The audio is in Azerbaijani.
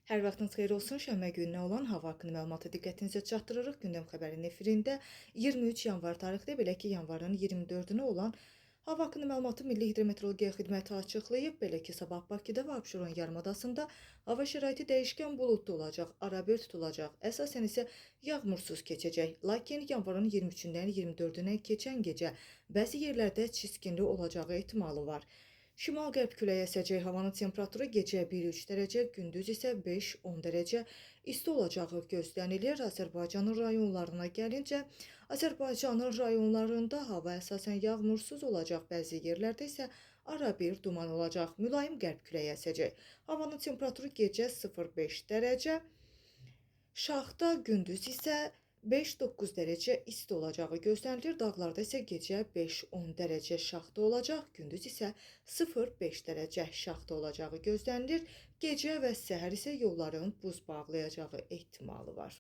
Hər vaxtınız xeyir olsun. Şənbə gününə olan hava haqqında məlumatı diqqətinizə çatdırırıq. Gündəm xəbərinin efirində 23 yanvar tarixdə, belə ki, yanvarın 24-ünə olan hava haqqında məlumatı Milli Hidrometeorologiya Xidməti açıqlayıb. Belə ki, sabah Bakıda və Abşeron yarımadasında hava şəraiti dəyişkən buludlu olacaq, arabir tutulacaq. Əsasən isə yağmursuz keçəcək. Lakin yanvarın 23-dən 24-ünə keçən gecə bəzi yerlərdə çiskinli olacağı ehtimalı var. Şimal-qərb küləyi əsəcək, havanın temperaturu gecə 1-3 dərəcə, gündüz isə 5-10 dərəcə isti olacağı gözlənilir. Azərbaycanın rayonlarına gəlincə, Azərbaycanın rayonlarında hava əsasən yağmursuz olacaq, bəzi yerlərdə isə arabir duman olacaq. Mülayim qərb küləyi əsəcək. Havanın temperaturu gecə 0-5 dərəcə, Şaxta gündüz isə 5-9 dərəcə isti olacağı gözlənilir. Dağlarda isə gecə 5-10 dərəcə şaxta olacaq, gündüz isə 0-5 dərəcə şaxta olacağı gözlənilir. Gecə və səhər isə yolların buz bağlayacağı ehtimalı var.